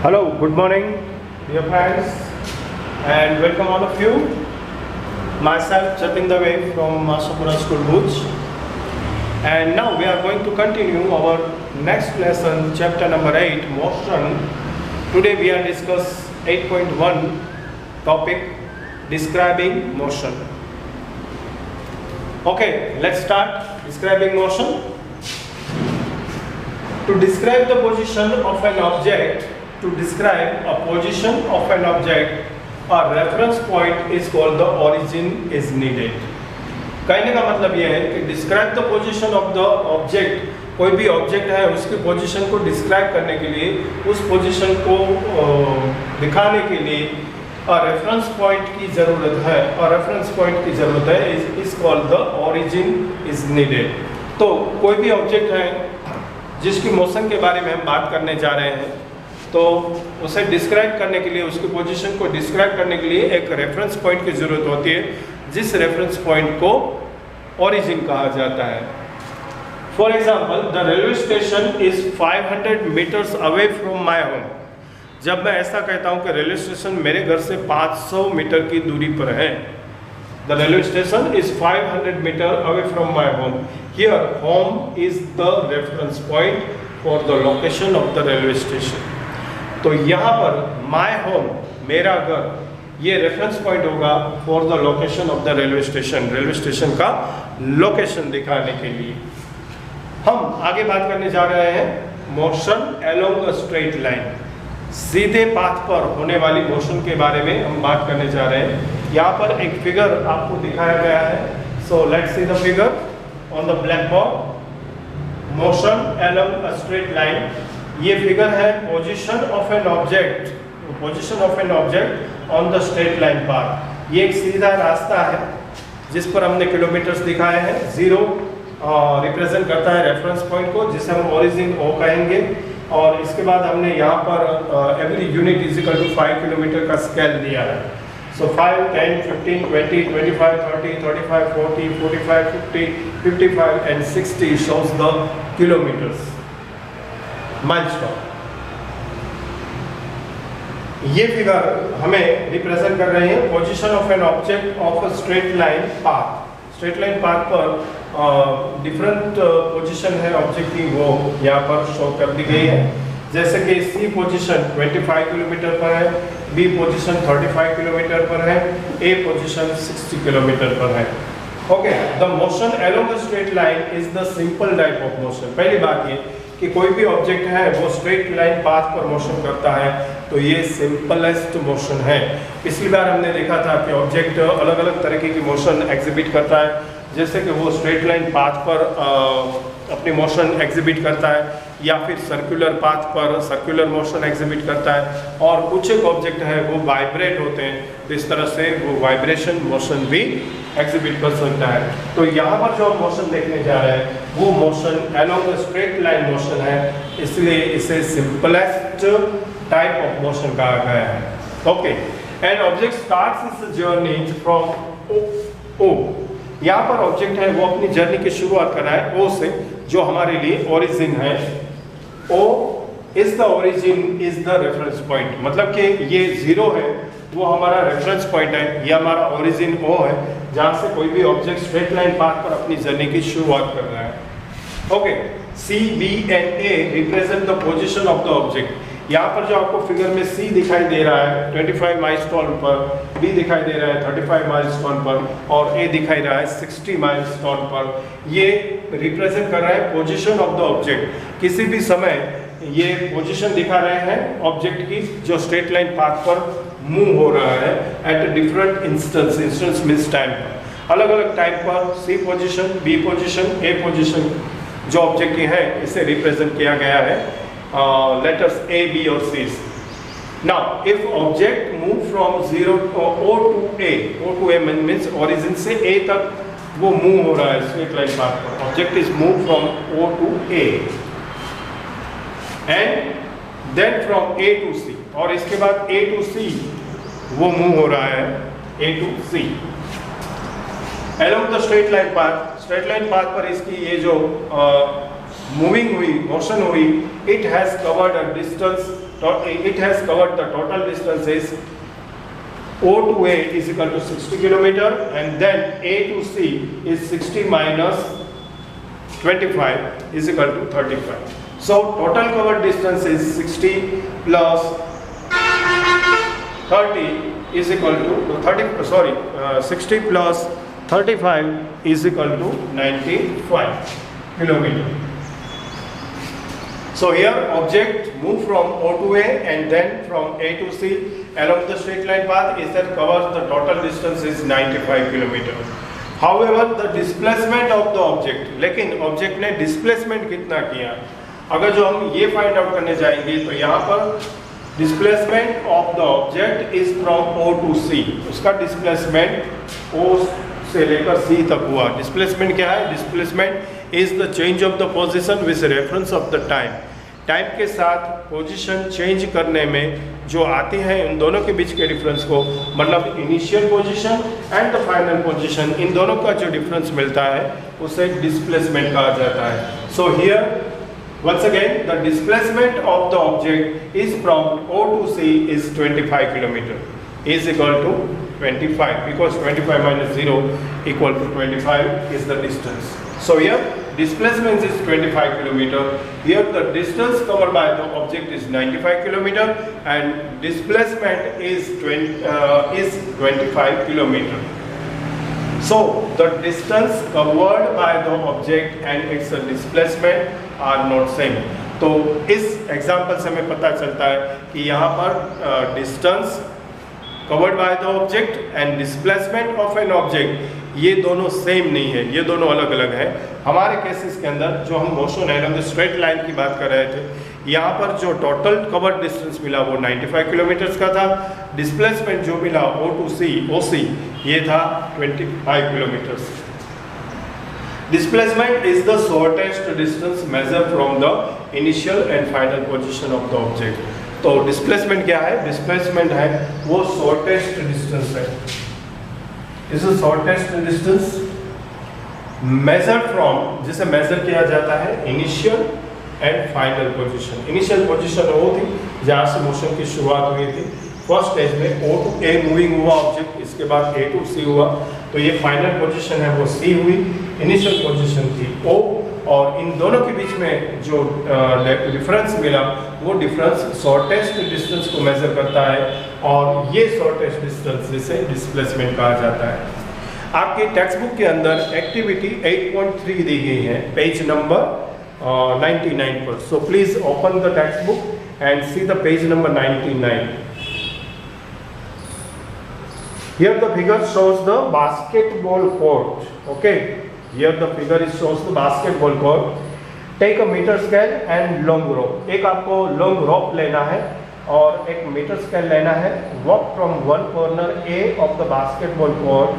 Hello, good morning, dear friends, and welcome all of you. Myself, Jatin Dave from Masapura School, Bhuj. And now we are going to continue our next lesson, chapter number 8, motion. Today we are discuss 8.1 topic, describing motion. Okay, let's start describing motion. To describe the position of an object, to describe a position of an object, a reference point is called the origin is needed. कहने का मतलब यह है कि describe the position of the object, कोई भी object है उसकी पोजीशन को डिस्क्राइब करने के लिए, उस पोजीशन को दिखाने के लिए रेफरेंस पॉइंट की ज़रूरत है, और रेफरेंस पॉइंट की ज़रूरत है is called the origin is needed. तो कोई भी ऑब्जेक्ट है जिसकी मोशन के बारे में हम बात करने जा रहे हैं, तो उसे डिस्क्राइब करने के लिए, उसकी पोजीशन को डिस्क्राइब करने के लिए एक रेफरेंस पॉइंट की ज़रूरत होती है, जिस रेफरेंस पॉइंट को ओरिजिन कहा जाता है. For example, the railway station is 500 meters away from my home. जब मैं ऐसा कहता हूँ कि रेलवे स्टेशन मेरे घर से 500 मीटर की दूरी पर है, the railway station is 500 meter away from my home. Here home is the reference point for the location of the railway station. तो यहाँ पर माई होम, मेरा घर, ये रेफरेंस पॉइंट होगा for the location of the railway station, railway station का location दिखाने के लिए. हम आगे बात करने जा रहे हैं motion along a straight line, सीधे पाथ पर होने वाली मोशन के बारे में हम बात करने जा रहे हैं. यहाँ पर एक फिगर आपको दिखाया गया है. So let's see the figure on the black board. Motion along a straight line, ये फिगर है position of an object, position of an object on the straight line path. ये एक सीधा रास्ता है जिस पर हमने किलोमीटर्स दिखाए हैं. 0 रिप्रेजेंट करता है रेफरेंस पॉइंट को, जिसे हम ओरिजिन ओ कहेंगे, और इसके बाद हमने यहाँ पर every unit is equal to 5 kilometer का स्केल दिया है. So 5, 10, 15, 20, 25, 30, 35, 40, 45, 50, 55 and 60 shows the kilometers. Milestone. ये फिगर हमें रिप्रेजेंट कर रहे हैं position of an object of a straight line path. Straight line path पर डिफरेंट पोजीशन है ऑब्जेक्ट की, वो यहाँ पर शो कर दी गई है. जैसे कि सी पोजीशन 25 किलोमीटर पर है, बी पोजीशन 35 किलोमीटर पर है, ए पोजीशन 60 किलोमीटर पर है. Okay, the motion along the straight line is the simple type of motion. पहली बात ये कि कोई भी ऑब्जेक्ट है वो स्ट्रेट लाइन पाथ पर मोशन करता है, तो ये सिंपलेस्ट मोशन है. पिछली बार हमने देखा था कि ऑब्जेक्ट अलग अलग तरीके की मोशन एग्जिबिट करता है, जैसे कि वो स्ट्रेट लाइन पाथ पर अपनी मोशन एग्जिबिट करता है, या फिर सर्कुलर पाथ पर सर्कुलर मोशन एग्जिबिट करता है, और कुछ एक ऑब्जेक्ट है वो वाइब्रेट होते हैं, तो इस तरह से वो वाइब्रेशन मोशन भी एग्जिबिट कर सकता है. तो यहाँ पर जो मोशन देखने जा रहे हैं वो motion along the straight line motion है, इसलिए इसे सिंपलेस्ट टाइप ऑफ मोशन कहा गया है. Okay, and object starts its journey from O. यहाँ पर ऑब्जेक्ट है वो अपनी जर्नी की शुरुआत कर रहा है ओ से, जो हमारे लिए ओरिजिन है. O is the origin is the reference point, मतलब कि ये 0 है वो हमारा रेफरेंस पॉइंट है, ये हमारा ओरिजिन ओ है, जहाँ से कोई भी ऑब्जेक्ट स्ट्रेट लाइन पाथ पर अपनी जर्नी की शुरुआत कर रहा है. Okay, C, B and A represent the position of the object. यहाँ पर जो आपको फिगर में सी दिखाई दे रहा है 25 माइलस्टोन पर, बी दिखाई दे रहा है 35 माइलस्टोन पर, और ए दिखाई रहा है 60 माइलस्टोन पर. ये रिप्रेजेंट कर रहा है पोजीशन ऑफ द ऑब्जेक्ट. किसी भी समय ये पोजीशन दिखा रहे हैं ऑब्जेक्ट की, जो स्ट्रेट लाइन पाथ पर मूव हो रहा है at different instance. Instance means time पर, अलग अलग टाइम पर. सी पोजीशन, बी पोजीशन, ए पोजीशन जो ऑब्जेक्ट की है, इसे रिप्रेजेंट किया गया है letters A, B और C. Now, if object move from 0 O to A, O to A means origin से A तक वो move हो रहा है straight line path पर. Object is moved from O to A, and then from A to C, और इसके बाद A to C वो move हो रहा है A to C. Along the straight line path, straight line path पर इसकी ये जो मूविंग हुई, मोशन हुई, it has covered a distance it has covered the total distance is O to A is equal to 60 kilometer, and then A to C is 60 minus 25 is equal to 35. So total covered distance is 60 plus 30 is equal to 60 plus 35 is equal to 95 kilometer. So here object move from O to A and then from A to C along the straight line path is that covers the total distance is 95 kilometer. However, the displacement of the object, लेकिन object ने displacement कितना किया? अगर जो हम ये find out करने जाएंगे तो यहाँ पर displacement of the object is from O to C. उसका displacement O से लेकर C तक हुआ. Displacement क्या है? Displacement is the change of the position with reference of the time. Time के साथ पोजीशन चेंज करने में जो आती है इन दोनों के बीच के डिफरेंस को, मतलब initial position and the final position, इन दोनों का जो डिफरेंस मिलता है उसे डिस्प्लेसमेंट कहा जाता है. So here once again the displacement of the object is from O to C is 25 kilometer is equal to 25 because 25 minus 0 equal to 25 is the distance. So here displacement is 25 kilometer. Here the distance covered by the object is 95 kilometer and displacement is 25 kilometer. So the distance covered by the object and its displacement are not same. तो इस example से हमें पता चलता है कि यहाँ पर distance covered by the object and displacement of an object ये दोनों सेम नहीं है, ये दोनों अलग अलग हैं. हमारे केसेस के अंदर जो हम मोशन है द स्ट्रेट लाइन की बात कर रहे थे, यहाँ पर जो टोटल कवर्ड डिस्टेंस मिला वो 95 किलोमीटर्स का था. डिस्प्लेसमेंट जो मिला O to C OC ये था 25 kilometres. Displacement is the shortest distance measured from the initial and final position of the object. तो displacement क्या है? Displacement है वो shortest distance है. Is the shortest distance measured from, जिसे measure किया जाता है initial and final position. Initial position वो थी जहाँ से motion की शुरुआत हुई थी. फर्स्ट स्टेज में O to A मूविंग हुआ ऑब्जेक्ट, इसके बाद A to C हुआ, तो ये फाइनल पोजीशन है वो C हुई. इनिशियल पोजीशन थी O और इन दोनों के बीच में जो डिफरेंस मिला वो डिफरेंस शॉर्टेस्ट डिस्टेंस को मेजर करता है और ये शॉर्टेस्ट डिस्टेंस जिसे डिस्प्लेसमेंट कहा जाता है. आपकी टेक्स्ट बुक के अंदर एक्टिविटी 8.3 दी गई है पेज नंबर 99 पर. So please open the text book and see the page number 99. Here the figure shows the basketball court. Okay, here the figure shows the basketball court. Take a meter scale and long rope. एक आपको long rope लेना है और एक meter scale लेना है. Walk from one corner A of the basketball court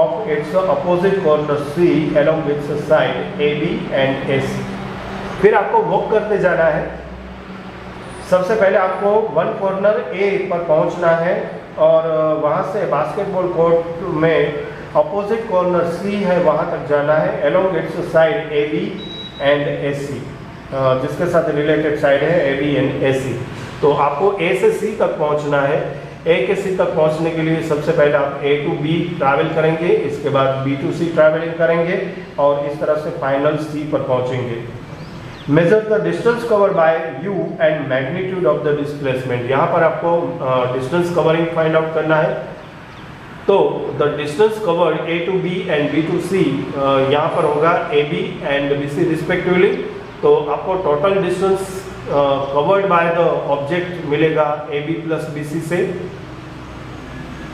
of its opposite corner C along its side AB and AC. फिर आपको walk करते जाना है. सबसे पहले आपको वन कॉर्नर A पर पहुंचना है और वहाँ से बास्केटबॉल कोर्ट में अपोजिट कॉर्नर C है वहाँ तक जाना है along it's side AB and AC, जिसके साथ रिलेटेड साइड है AB एंड AC. तो आपको A से C तक पहुँचना है. A के C तक पहुँचने के लिए सबसे पहले आप A to B ट्रैवल करेंगे, इसके बाद B to C ट्रैवलिंग करेंगे और इस तरह से फाइनल C पर पहुँचेंगे. Measure the distance covered by you and magnitude of the displacement. यहाँ पर आपको distance covering find out करना है. तो the distance covered A to B and B to C यहाँ पर होगा AB and BC respectively. तो आपको total distance covered by the object मिलेगा AB plus BC से.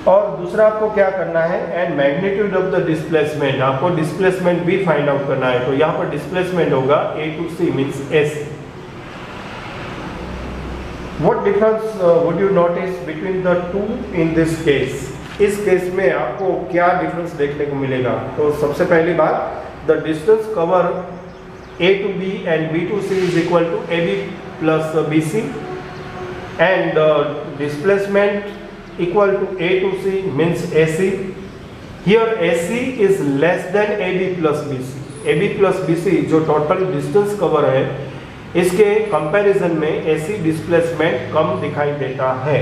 और दूसरा आपको क्या करना है and magnitude of the displacement, आपको डिस्प्लेसमेंट भी फाइंड आउट करना है. तो यहाँ पर डिस्प्लेसमेंट होगा A to C means S. What difference would you notice between the two in this case? इस केस में आपको क्या डिफरेंस देखने को मिलेगा? तो सबसे पहली बात, the distance cover A to B and B to C is equal to AB plus BC and displacement equal to A to C means AC. Here AC is less than AB plus BC. AB plus BC जो total distance cover है इसके comparison में ऐसी displacement कम दिखाई देता है।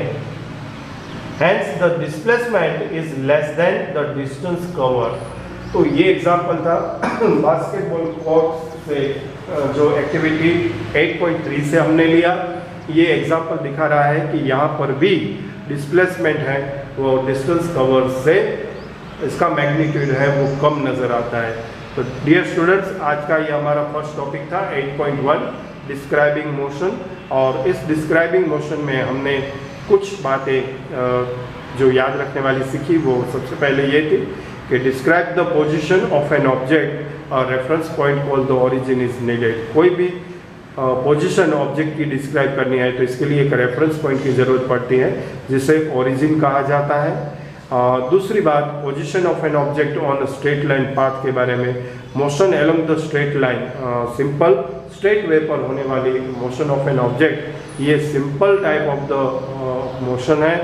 Hence the displacement is less than the distance covered। तो ये एग्जाम्पल था बास्केटबॉल कोर्ट से जो एक्टिविटी 8.3 से हमने लिया। ये एग्जाम्पल दिखा रहा है कि यहाँ पर भी डिस्प्लेसमेंट है वो डिस्टेंस कवर से इसका मैग्नीट्यूड है वो कम नज़र आता है। तो डियर स्टूडेंट्स, आज का ये हमारा फर्स्ट टॉपिक था 8.1 डिस्क्राइबिंग मोशन। और इस डिस्क्राइबिंग मोशन में हमने कुछ बातें जो याद रखने वाली सीखी। वो सबसे पहले ये थी कि describe the position of an object और reference point called the origin is needed. कोई भी पोजीशन ऑब्जेक्ट की डिस्क्राइब करनी है तो इसके लिए एक रेफरेंस पॉइंट की ज़रूरत पड़ती है जिसे ओरिजिन कहा जाता है। दूसरी बात, position of an object on straight line path के बारे में। Motion along the straight line, simple straight way पर होने वाली मोशन ऑफ एन ऑब्जेक्ट, ये simple type of the motion है।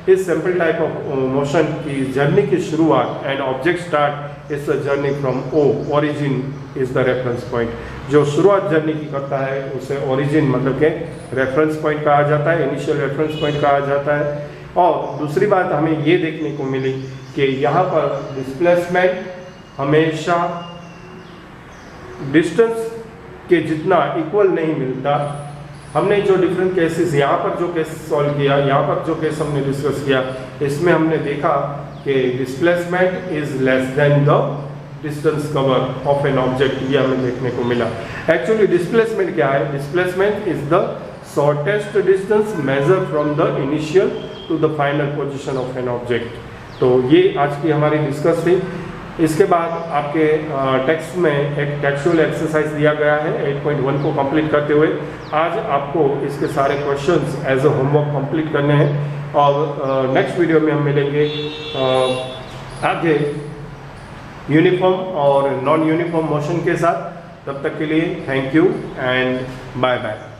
इस सिंपल टाइप ऑफ मोशन की जर्नी की शुरुआत and object start is the journey from O, origin is the reference point. जो शुरुआत जर्नी की करता है उसे ओरिजिन मतलब के रेफरेंस पॉइंट कहा जाता है, इनिशियल रेफरेंस पॉइंट कहा जाता है। और दूसरी बात हमें ये देखने को मिली कि यहाँ पर डिस्प्लेसमेंट हमेशा डिस्टेंस के जितना इक्वल नहीं मिलता। हमने जो डिफरेंट केसेस यहाँ पर जो केस सॉल्व किया, यहाँ पर जो केस हमने डिस्कस किया, इसमें हमने देखा कि displacement is less than the distance cover of an object. ये हमें देखने को मिला। एक्चुअली डिस्प्लेसमेंट क्या है? Displacement is the shortest distance measure from the initial to the final position of an object. तो ये आज की हमारी डिस्कस थी। इसके बाद आपके टेक्स्ट में एक टेक्सचुअल एक्सरसाइज दिया गया है 8.1 को कंप्लीट करते हुए। आज आपको इसके सारे questions as a homework complete करने हैं और नेक्स्ट वीडियो में हम मिलेंगे आगे यूनिफॉर्म और नॉन यूनिफॉर्म मोशन के साथ। तब तक के लिए thank you and bye bye.